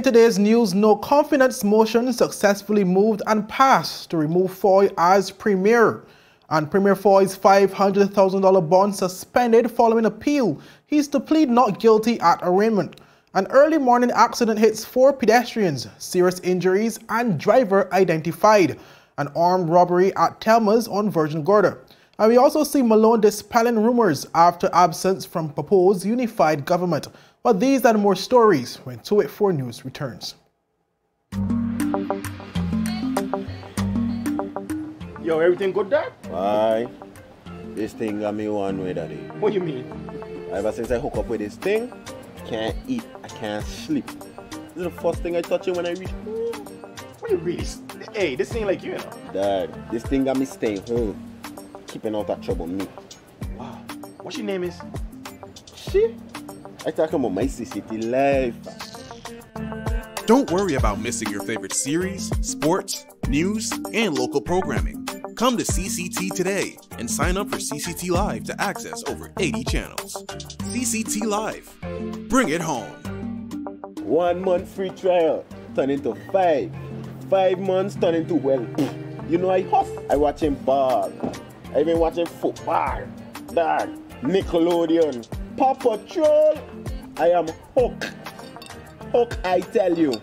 In today's news, no confidence motion successfully moved and passed to remove Fahie as Premier. And Premier Fahie's $500,000 bond suspended following appeal. He's to plead not guilty at arraignment. An early morning accident hits 4 pedestrians, serious injuries and driver identified. An armed robbery at Thelmas on Virgin Gorda. And we also see Malone dispelling rumours after absence from proposed unified government. But these and more stories when 284 News returns. Yo, everything good, Dad? Aye. This thing got me one way, Daddy. What do you mean? Ever since I hook up with this thing, I can't eat, I can't sleep. This is the first thing I touch it when I reach home. What do you really? Hey, this ain't like you, know. Dad, this thing got me staying home, keeping out that trouble me. Wow. What your name is? Shit. I talking about my CCT life. Don't worry about missing your favorite series, sports, news, and local programming. Come to CCT today and sign up for CCT Live to access over 80 channels. CCT Live. Bring it home. 1 month free trial turn into 5. 5 months turn into, well, you know I huff. I watching ball. I been watching football. Dad, Nickelodeon, Paw Patrol. I am hooked. Hook, I tell you.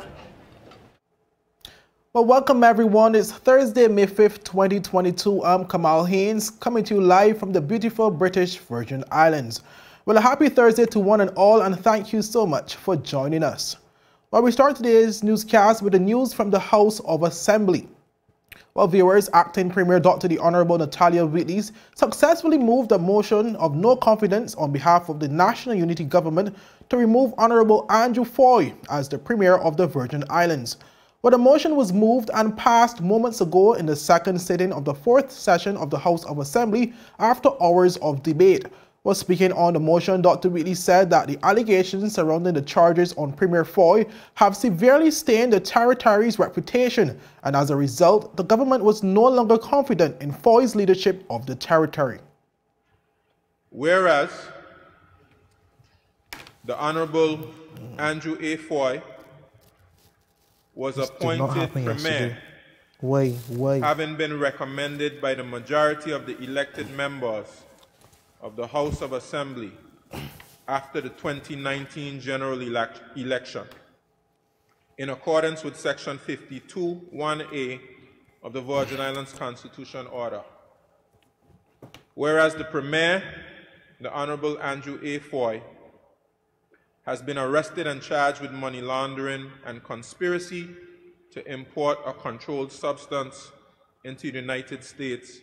Well, welcome everyone. It's Thursday, May 5th, 2022. I'm Kamal Haynes, coming to you live from the beautiful British Virgin Islands. Well, a happy Thursday to one and all, and thank you so much for joining us. Well, we start today's newscast with the news from the House of Assembly. Well, viewers, Acting Premier Dr. the Honorable Natalia Wheatley successfully moved a motion of no confidence on behalf of the National Unity Government to remove Honorable Andrew Fahie as the Premier of the Virgin Islands. Well, the motion was moved and passed moments ago in the second sitting of the 4th session of the House of Assembly after hours of debate. Well, speaking on the motion, Dr. Wheatley said that the allegations surrounding the charges on Premier Fahie have severely stained the territory's reputation, and as a result, the government was no longer confident in Fahie's leadership of the territory. Whereas the Honorable Andrew A. Fahie was appointed Premier, having been recommended by the majority of the elected members of the House of Assembly after the 2019 general election, in accordance with Section 52(1)(a) of the Virgin Islands Constitution Order. Whereas the Premier, the Honorable Andrew A. Fahie, has been arrested and charged with money laundering and conspiracy to import a controlled substance into the United States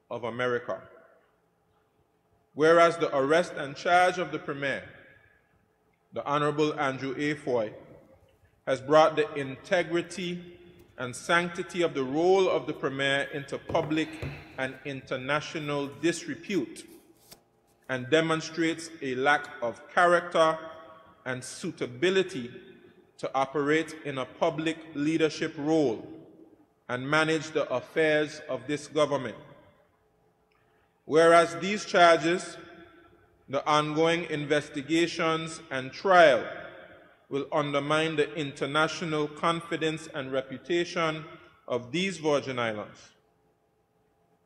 of America. Whereas the arrest and charge of the Premier, the Honorable Andrew A. Fahie, has brought the integrity and sanctity of the role of the Premier into public and international disrepute, and demonstrates a lack of character and suitability to operate in a public leadership role and manage the affairs of this government. Whereas these charges, the ongoing investigations and trial will undermine the international confidence and reputation of these Virgin Islands.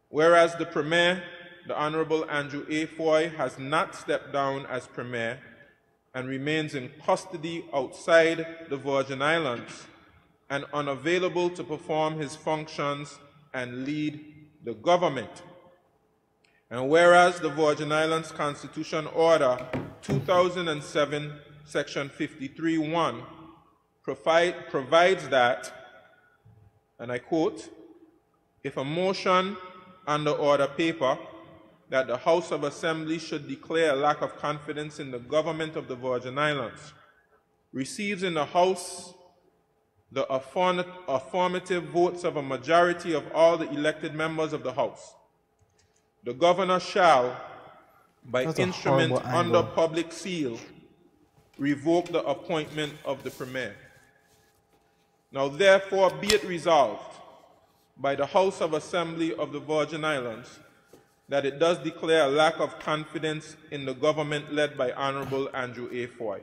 Whereas the Premier, the Honorable Andrew A. Fahie, has not stepped down as Premier and remains in custody outside the Virgin Islands and unavailable to perform his functions and lead the government. And whereas the Virgin Islands Constitution Order 2007, Section 53(1) provides that, and I quote, if a motion under order paper that the House of Assembly should declare a lack of confidence in the government of the Virgin Islands receives in the House the affirmative votes of a majority of all the elected members of the House, the Governor shall, by instrument under public seal, revoke the appointment of the Premier. Now therefore be it resolved by the House of Assembly of the Virgin Islands that it does declare a lack of confidence in the government led by Honorable Andrew A. Fahie.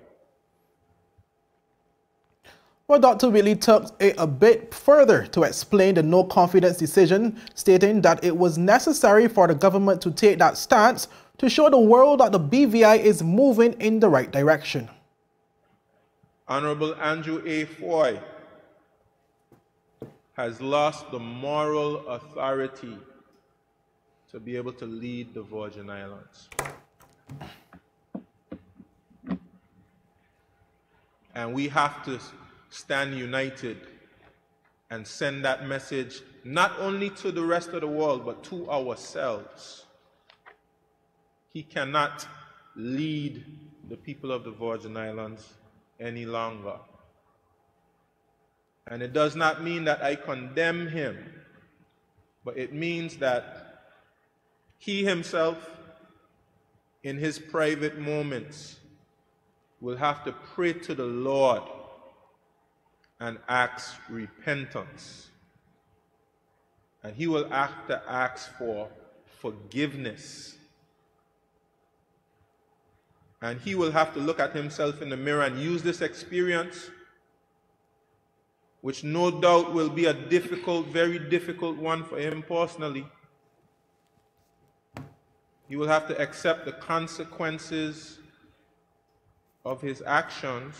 Well, Dr. Whitley took it a bit further to explain the no confidence decision, stating that it was necessary for the government to take that stance to show the world that the BVI is moving in the right direction. Honorable Andrew A. Fahie has lost the moral authority to be able to lead the Virgin Islands. And we have to stand united and send that message not only to the rest of the world, but to ourselves. He cannot lead the people of the Virgin Islands any longer. And it does not mean that I condemn him, but it means that he himself, in his private moments, will have to pray to the Lord and ask repentance. And he will have to ask for forgiveness. And he will have to look at himself in the mirror and use this experience, which no doubt will be a difficult, very difficult one for him personally. He will have to accept the consequences of his actions.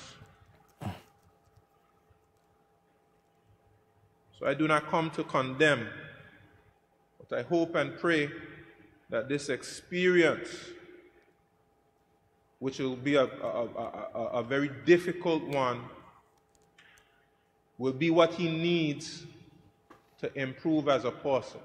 So I do not come to condemn, but I hope and pray that this experience, which will be a very difficult one, will be what he needs to improve as a person.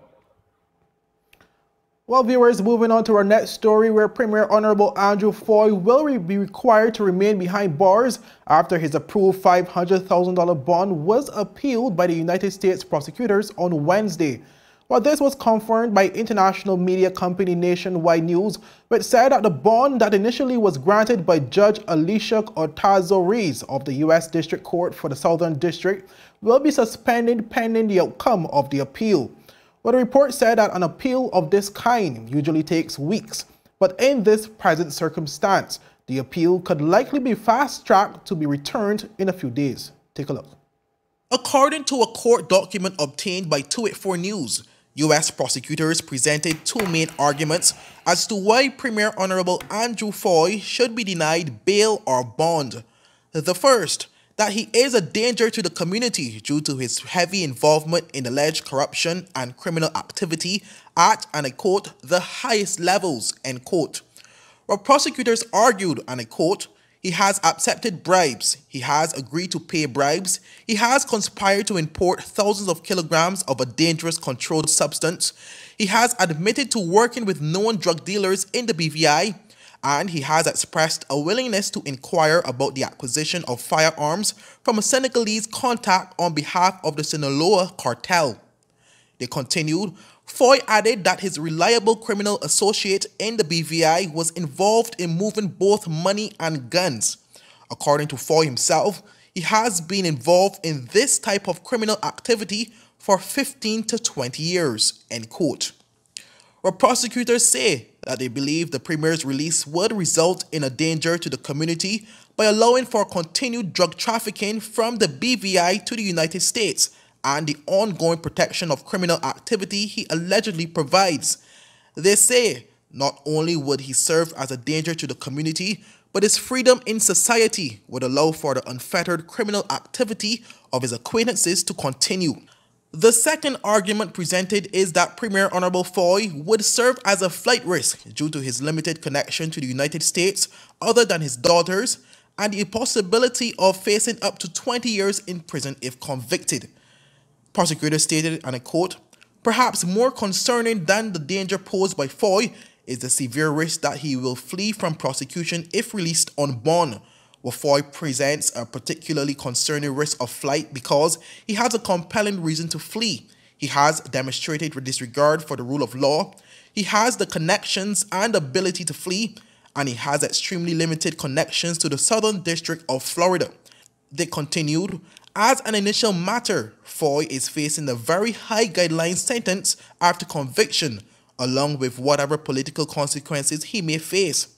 Well, viewers, moving on to our next story, where Premier Honorable Andrew Fahie will be required to remain behind bars after his approved $500,000 bond was appealed by the United States prosecutors on Wednesday. Well, this was confirmed by international media company Nationwide News, which said that the bond that initially was granted by Judge Alicia Ortazo-Reis of the U.S. District Court for the Southern District will be suspended pending the outcome of the appeal. Well, the report said that an appeal of this kind usually takes weeks, but in this present circumstance, the appeal could likely be fast-tracked to be returned in a few days. Take a look. According to a court document obtained by 284 News, U.S. prosecutors presented two main arguments as to why Premier Honorable Andrew Fahie should be denied bail or bond. The first, that he is a danger to the community due to his heavy involvement in alleged corruption and criminal activity at, and I quote, the highest levels, end quote. Well, prosecutors argued, and I quote, he has accepted bribes, he has agreed to pay bribes, he has conspired to import thousands of kilograms of a dangerous controlled substance, he has admitted to working with known drug dealers in the BVI, and he has expressed a willingness to inquire about the acquisition of firearms from a Senegalese contact on behalf of the Sinaloa cartel. They continued, Fahie added that his reliable criminal associate in the BVI was involved in moving both money and guns. According to Fahie himself, he has been involved in this type of criminal activity for 15 to 20 years, end quote. Well, prosecutors say that they believe the Premier's release would result in a danger to the community by allowing for continued drug trafficking from the BVI to the United States and the ongoing protection of criminal activity he allegedly provides. They say not only would he serve as a danger to the community, but his freedom in society would allow for the unfettered criminal activity of his acquaintances to continue. The second argument presented is that Premier Honorable Fahie would serve as a flight risk due to his limited connection to the United States other than his daughters and the possibility of facing up to 20 years in prison if convicted. Prosecutors stated, and I quote, perhaps more concerning than the danger posed by Fahie is the severe risk that he will flee from prosecution if released on bond. Well, Fahie presents a particularly concerning risk of flight because he has a compelling reason to flee. He has demonstrated disregard for the rule of law, he has the connections and ability to flee, and he has extremely limited connections to the Southern District of Florida. They continued, as an initial matter, Fahie is facing a very high guideline sentence after conviction, along with whatever political consequences he may face.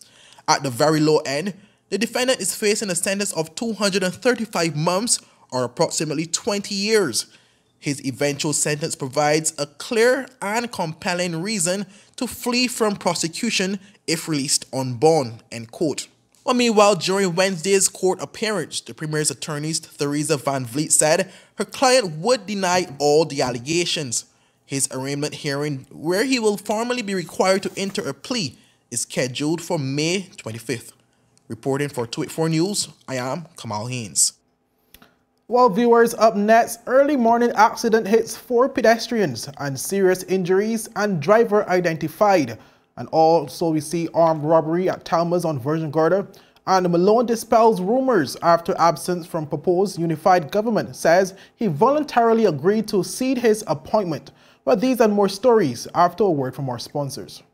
At the very low end, the defendant is facing a sentence of 235 months or approximately 20 years. His eventual sentence provides a clear and compelling reason to flee from prosecution if released on bond, end quote. Well, meanwhile, during Wednesday's court appearance, the Premier's attorneys Theresa Van Vliet said her client would deny all the allegations. His arraignment hearing, where he will formally be required to enter a plea, is scheduled for May 25th. Reporting for 284 News, I am Kamal Haynes. Well, viewers, up next, early morning accident hits 4 pedestrians and serious injuries and driver identified. And also we see armed robbery at Thelmas on Virgin Gorda. And Malone dispels rumours after absence from proposed unified government, says he voluntarily agreed to cede his appointment. But these and more stories after a word from our sponsors.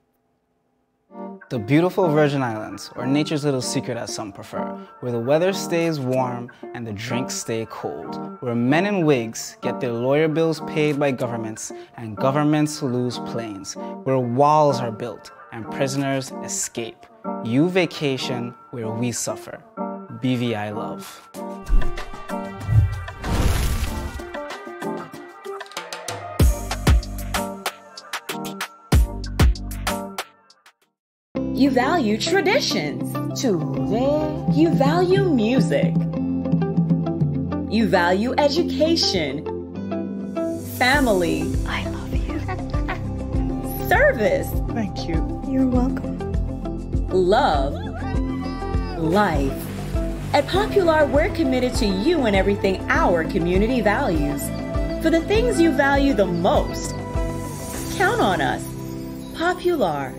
The beautiful Virgin Islands, or nature's little secret as some prefer, where the weather stays warm and the drinks stay cold, where men in wigs get their lawyer bills paid by governments and governments lose planes, where walls are built and prisoners escape. You vacation where we suffer. BVI love. You value traditions. Today. You value music. You value education. Family. I love you. Service. Thank you. You're welcome. Love. Life. At Popular, we're committed to you and everything our community values. For the things you value the most, count on us. Popular.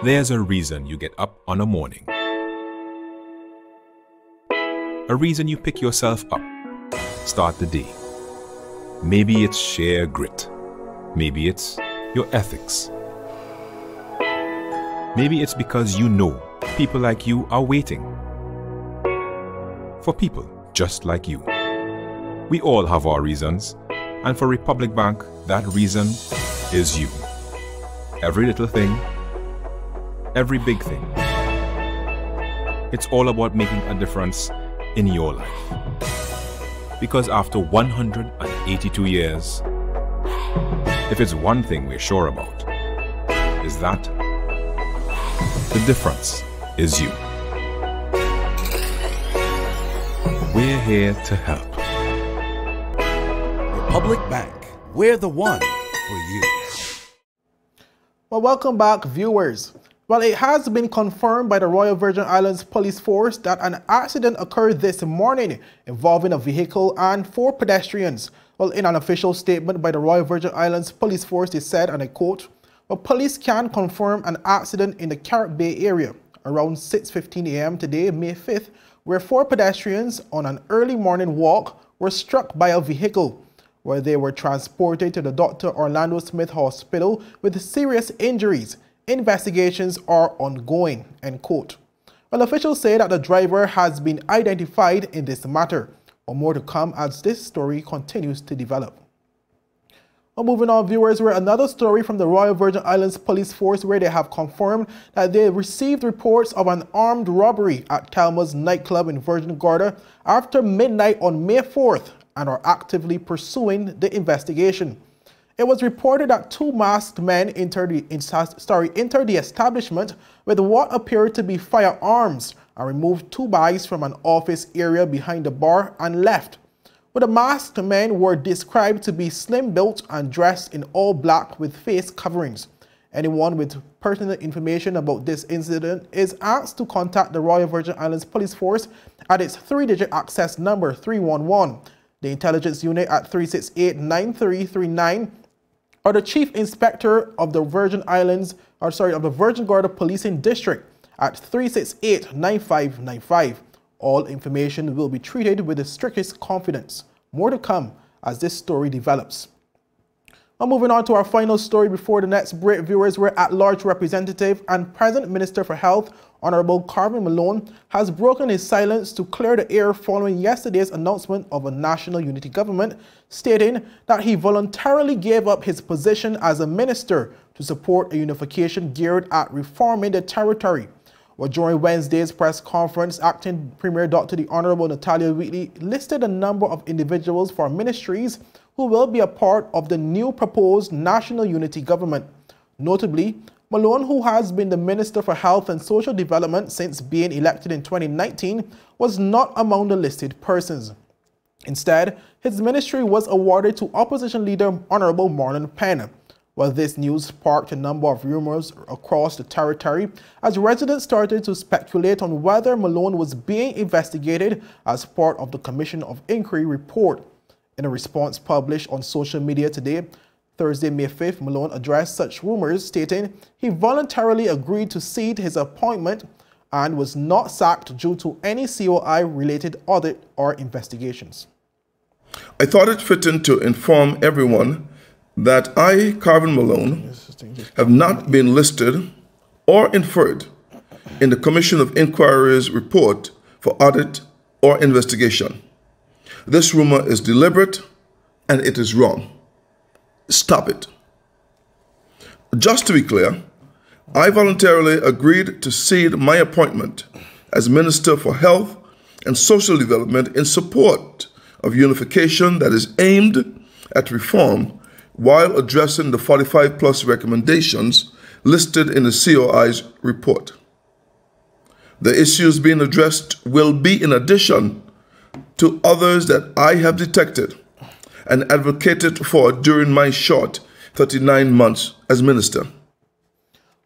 There's a reason you get up on a morning. A reason you pick yourself up, start the day. Maybe it's sheer grit. Maybe it's your ethics. Maybe it's because you know people like you are waiting. For people just like you. We all have our reasons, and for Republic Bank, that reason is you. Every little thing, every big thing. It's all about making a difference in your life. Because after 182 years, if it's one thing we're sure about, is that the difference is you. We're here to help. Republic Bank, we're the one for you. Well, welcome back, viewers. Well, it has been confirmed by the Royal Virgin Islands Police Force that an accident occurred this morning involving a vehicle and 4 pedestrians. Well, in an official statement by the Royal Virgin Islands Police Force, they said, and I quote, "Well, police can confirm an accident in the Carrot Bay area around 6:15 a.m. today, May 5th, where 4 pedestrians on an early morning walk were struck by a vehicle, where they were transported to the Dr. Orlando Smith Hospital with serious injuries. Investigations are ongoing," end quote. Well, officials say that the driver has been identified in this matter. Well, more to come as this story continues to develop. Well, moving on, viewers, we're another story from the Royal Virgin Islands Police Force, where they have confirmed that they received reports of an armed robbery at Thelmas nightclub in Virgin Gorda after midnight on May 4th and are actively pursuing the investigation. It was reported that 2 masked men entered the establishment with what appeared to be firearms and removed 2 bags from an office area behind the bar and left. Well, the masked men were described to be slim-built and dressed in all black with face coverings. Anyone with pertinent information about this incident is asked to contact the Royal Virgin Islands Police Force at its 3-digit access number 311, the intelligence unit at 368-9339, or the Chief Inspector of the Virgin Gorda Policing District at 368-9595. All information will be treated with the strictest confidence. More to come as this story develops. Now, moving on to our final story before the next break, viewers, where at-large representative and present Minister for Health, Honorable Carvin Malone, has broken his silence to clear the air following yesterday's announcement of a national unity government, stating that he voluntarily gave up his position as a minister to support a unification geared at reforming the territory. Well, during Wednesday's press conference, Acting Premier Dr. the Honorable Natalia Wheatley listed a number of individuals for ministries who will be a part of the new proposed National Unity Government. Notably, Malone, who has been the Minister for Health and Social Development since being elected in 2019, was not among the listed persons. Instead, his ministry was awarded to Opposition Leader Honorable Marlon Penn. Well, this news sparked a number of rumors across the territory as residents started to speculate on whether Malone was being investigated as part of the Commission of Inquiry report. In a response published on social media today, Thursday, May 5th, Malone addressed such rumors, stating he voluntarily agreed to cede his appointment and was not sacked due to any COI-related audit or investigations. I thought it fitting to inform everyone that I, Carvin Malone, have not been listed or inferred in the Commission of Inquiry's report for audit or investigation. This rumor is deliberate and it is wrong. Stop it. Just to be clear, I voluntarily agreed to cede my appointment as Minister for Health and Social Development in support of unification that is aimed at reform while addressing the 45+ recommendations listed in the COI's report. The issues being addressed will be in addition to others that I have detected and advocated for during my short 39 months as minister.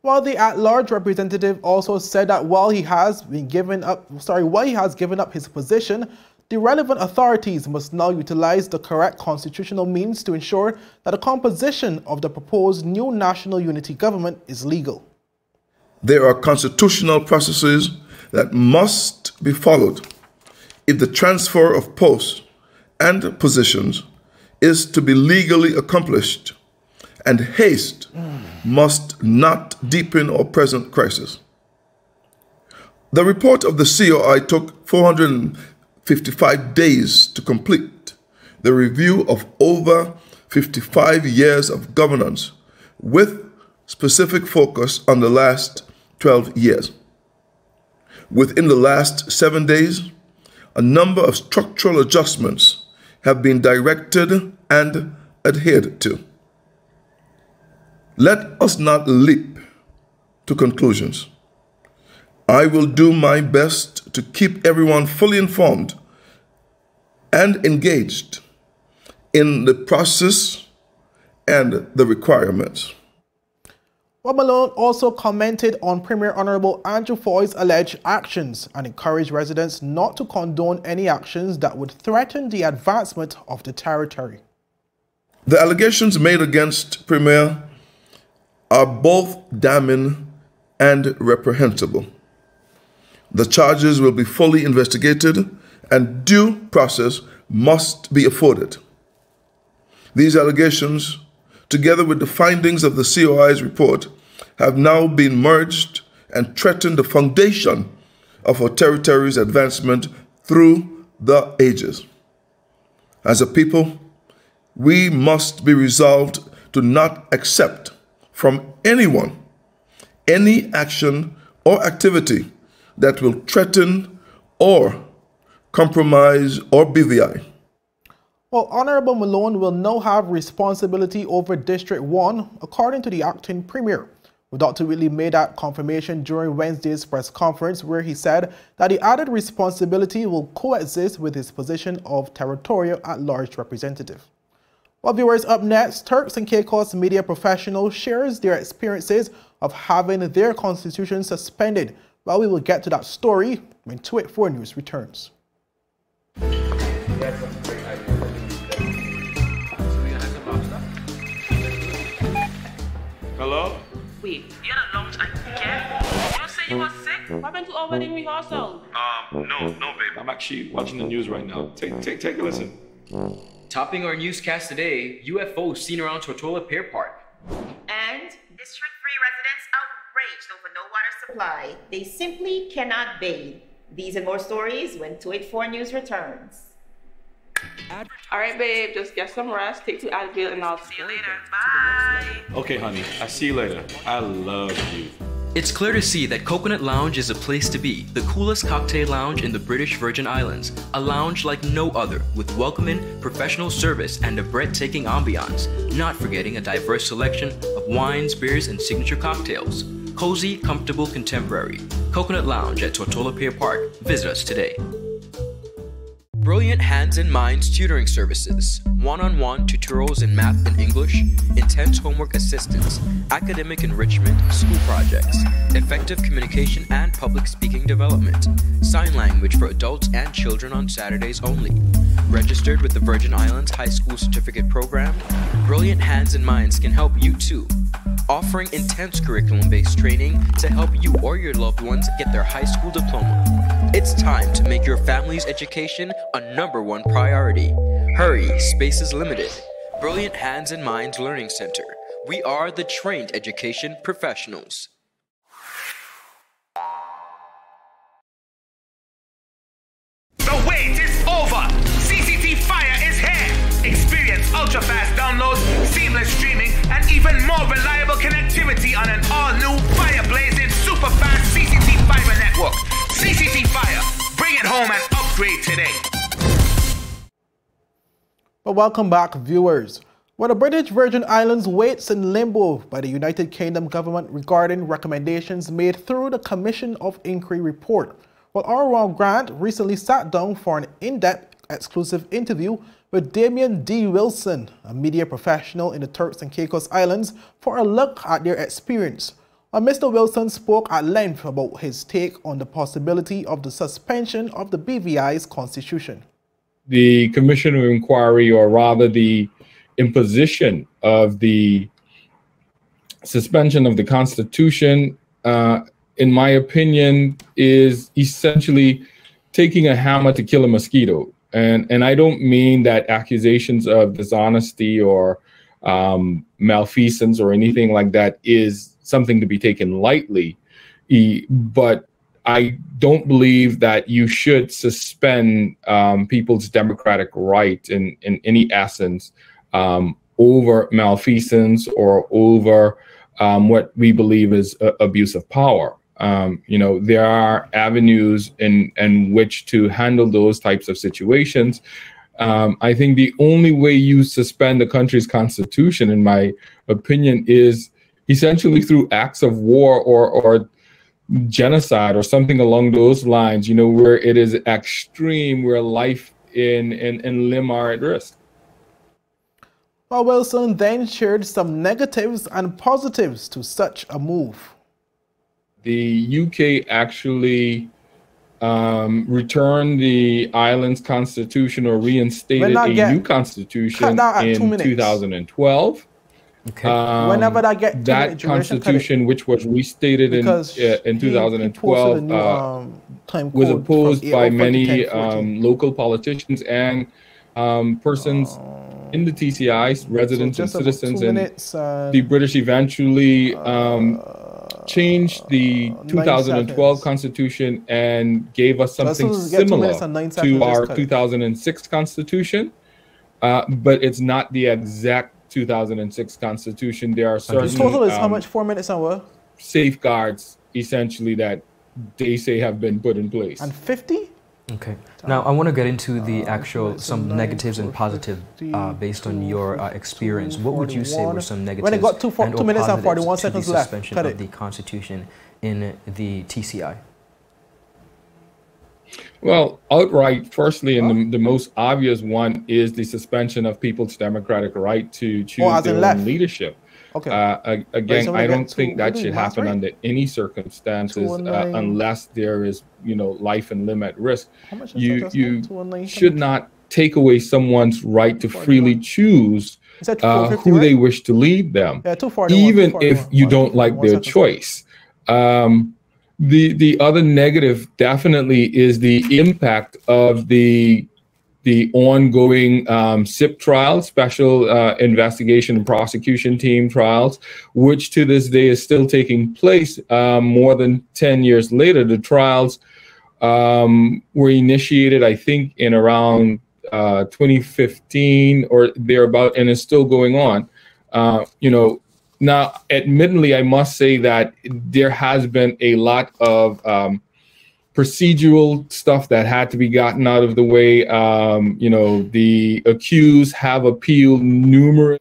While the at-large representative also said that while he has given up his position, the relevant authorities must now utilize the correct constitutional means to ensure that the composition of the proposed new national unity government is legal. There are constitutional processes that must be followed if the transfer of posts and positions is to be legally accomplished, and haste must not deepen our present crisis. The report of the COI took 455 days to complete the review of over 55 years of governance with specific focus on the last 12 years. Within the last 7 days, a number of structural adjustments have been directed and adhered to. Let us not leap to conclusions. I will do my best to keep everyone fully informed and engaged in the process and the requirements. Well, Malone also commented on Premier Honorable Andrew Foy's alleged actions and encouraged residents not to condone any actions that would threaten the advancement of the territory. The allegations made against Premier are both damning and reprehensible. The charges will be fully investigated and due process must be afforded. These allegations, together with the findings of the COI's report, have now been merged and threaten the foundation of our territory's advancement through the ages. As a people, we must be resolved to not accept from anyone any action or activity that will threaten or compromise or BVI. Well, Honorable Malone will now have responsibility over District 1, according to the acting premier. Well, Dr. Wheatley made that confirmation during Wednesday's press conference, where he said that the added responsibility will coexist with his position of territorial at-large representative. Well, viewers, up next, Turks and Caicos media professional shares their experiences of having their constitution suspended. Well, we will get to that story when 284 News returns. Hello? Wait, you had a lunch again? You say you were sick? What happened to our wedding rehearsal? No, babe. I'm actually watching the news right now. Take a listen. Topping our newscast today, UFOs seen around Tortola Pier Park. And District 3 residents outraged over no water supply. They simply cannot bathe. These and more stories when 284 News returns. Alright, babe, just get some rest, take 2 Advil, and I'll see you later. Bye. Okay, honey. I see you later. I love you. It's clear to see that Coconut Lounge is a place to be, the coolest cocktail lounge in the British Virgin Islands. A lounge like no other, with welcoming, professional service and a breathtaking ambiance, not forgetting a diverse selection of wines, beers, and signature cocktails. Cozy, comfortable, contemporary. Coconut Lounge at Tortola Pier Park. Visit us today. Brilliant Hands and Minds tutoring services, one-on-one tutorials in math and English, intense homework assistance, academic enrichment, school projects, effective communication and public speaking development, sign language for adults and children on Saturdays only. Registered with the Virgin Islands High School Certificate Program, Brilliant Hands and Minds can help you too. Offering intense curriculum-based training to help you or your loved ones get their high school diploma. It's time to make your family's education a #1 priority. Hurry, space is limited. Brilliant Hands and Minds Learning Center. We are the trained education professionals. The wait is over. CCT Fire is here. Experience ultra-fast downloads, seamless streaming, and even more reliable connectivity on an all-new fire-blazing super-fast CCT Fiber network. CCT Fire. Bring it home and upgrade today. Well, welcome back, viewers. Well, the British Virgin Islands waits in limbo by the United Kingdom government regarding recommendations made through the Commission of Inquiry report. Well, our Grant recently sat down for an in-depth exclusive interview with Damien D. Wilson, a media professional in the Turks and Caicos Islands, for a look at their experience. Mr. Wilson spoke at length about his take on the possibility of the suspension of the BVI's constitution. The Commission of Inquiry, or rather the imposition of the suspension of the Constitution, in my opinion, is essentially taking a hammer to kill a mosquito. And I don't mean that accusations of dishonesty or malfeasance or anything like that is something to be taken lightly, but I don't believe that you should suspend people's democratic right in any essence over malfeasance or over what we believe is abuse of power. You know, there are avenues in which to handle those types of situations. I think the only way you suspend the country's constitution, in my opinion, is essentially through acts of war or genocide or something along those lines, you know, where it is extreme, where life and limb are at risk. Well, Wilson then shared some negatives and positives to such a move. The UK actually returned the island's constitution, or reinstated a new constitution in 2012. Okay. Whenever that get that constitution, which was restated in 2012, was opposed by many local politicians and persons in the TCI, residents and citizens, and the British eventually changed the 2012 constitution and gave us something similar to our 2006 constitution, but it's not the exact 2006 constitution. There are certain total is how much? 4 minutes and what? Safeguards essentially that they say have been put in place. And 50? Okay. Now I want to get into the actual some negatives and positives based on your experience. What would you say were some negatives? When it got 2 minutes and 41 seconds left, suspension of the Constitution in the TCI? Well, outright, firstly, and the most obvious one is the suspension of people's democratic right to choose their own leadership. Okay. Again, I don't think that should happen under any circumstances unless there is, you know, life and limb at risk. You should not take away someone's right to freely choose who they wish to lead them, even if you don't like their choice. The other negative definitely is the impact of the ongoing SIP trials, Special Investigation and Prosecution Team trials, which to this day is still taking place more than 10 years later. The trials were initiated, I think, in around 2015 or thereabout, and is still going on. You know, Now, admittedly, I must say that there has been a lot of procedural stuff that had to be gotten out of the way. You know, the accused have appealed numerous.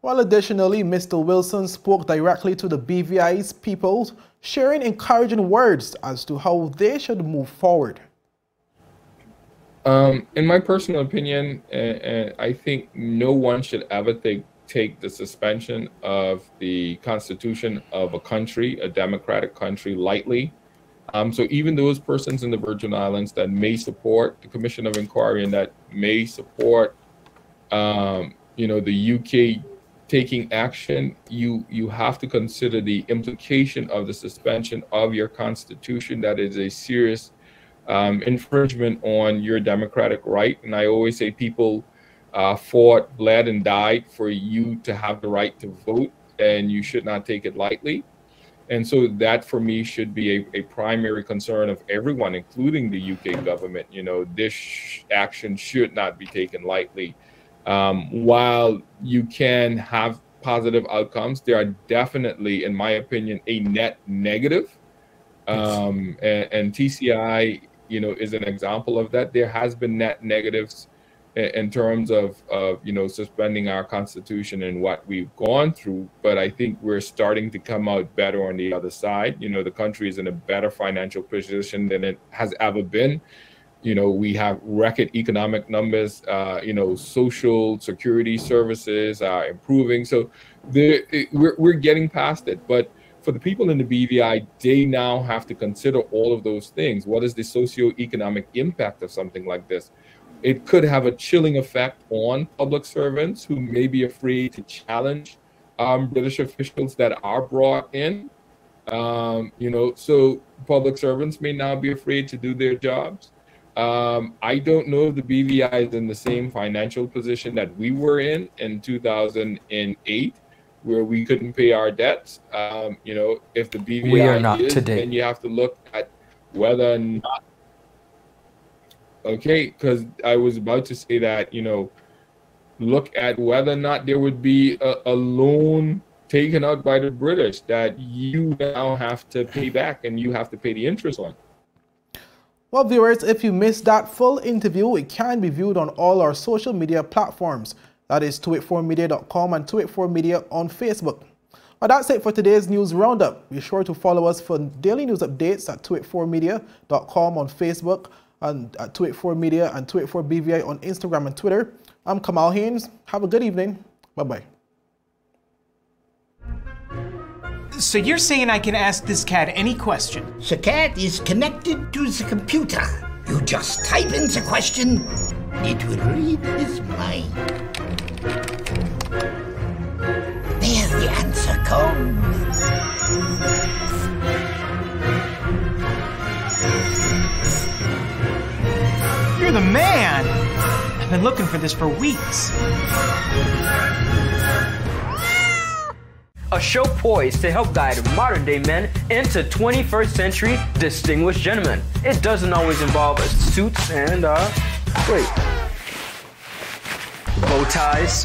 Well, additionally, Mr. Wilson spoke directly to the BVI's people, sharing encouraging words as to how they should move forward. In my personal opinion, I think no one should ever take the suspension of the Constitution of a country, a democratic country, lightly. So even those persons in the Virgin Islands that may support the Commission of Inquiry and that may support, you know, the UK taking action, you have to consider the implication of the suspension of your Constitution. That is a serious infringement on your democratic right. And I always say people fought, bled, and died for you to have the right to vote, and you should not take it lightly. And so that, for me, should be a primary concern of everyone, including the UK government. You know, this action should not be taken lightly. While you can have positive outcomes, there are definitely, in my opinion, a net negative. And TCI, you know, is an example of that. There has been net negatives in terms of you know, suspending our Constitution and what we've gone through, but I think we're starting to come out better on the other side. You know, the country is in a better financial position than it has ever been. You know, we have record economic numbers. You know, social security services are improving, so we're getting past it. But for the people in the BVI, they now have to consider all of those things. What is the socioeconomic impact of something like this? It could have a chilling effect on public servants who may be afraid to challenge British officials that are brought in. You know, so public servants may now be afraid to do their jobs. I don't know if the BVI is in the same financial position that we were in 2008, where we couldn't pay our debts. You know, if the BVI we are not is, today. then you have to look at whether or not. Okay, because I was about to say that, you know, look at whether or not there would be a loan taken out by the British that you now have to pay back and you have to pay the interest on. Well, viewers, if you missed that full interview, it can be viewed on all our social media platforms. That is 284media.com and 284media on Facebook. Well, that's it for today's news roundup. Be sure to follow us for daily news updates at 284media.com on Facebook, and at 284media and 284BVI on Instagram and Twitter. I'm Kamal Haynes. Have a good evening. Bye-bye. So you're saying I can ask this cat any question? The cat is connected to the computer. You just type in the question, it will read his mind. There the answer comes. You're the man! I've been looking for this for weeks. A show poised to help guide modern-day men into 21st century distinguished gentlemen. It doesn't always involve suits and, bow ties,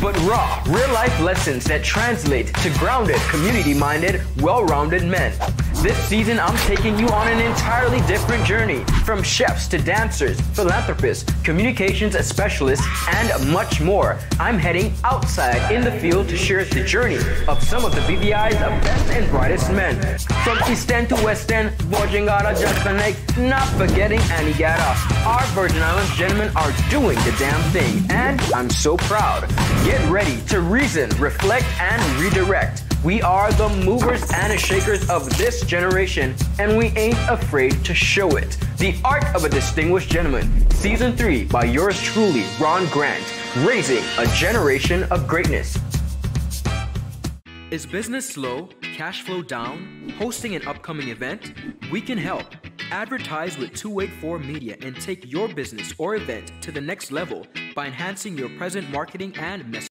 but raw, real-life lessons that translate to grounded, community-minded, well-rounded men. This season, I'm taking you on an entirely different journey, from chefs to dancers, philanthropists, communications specialists, and much more. I'm heading outside in the field to share the journey of some of the BVI's best and brightest men. From East End to West End, Bojangada, Jackson Lake, not forgetting Antigata. Our Virgin Islands gentlemen are doing the damn thing, and I'm so proud. Get ready to reason, reflect, and redirect. We are the movers and shakers of this generation, and we ain't afraid to show it. The Art of a Distinguished Gentleman, Season 3 by yours truly, Ron Grant, raising a generation of greatness. Is business slow, cash flow down, hosting an upcoming event? We can help. Advertise with 284 Media and take your business or event to the next level by enhancing your present marketing and messaging.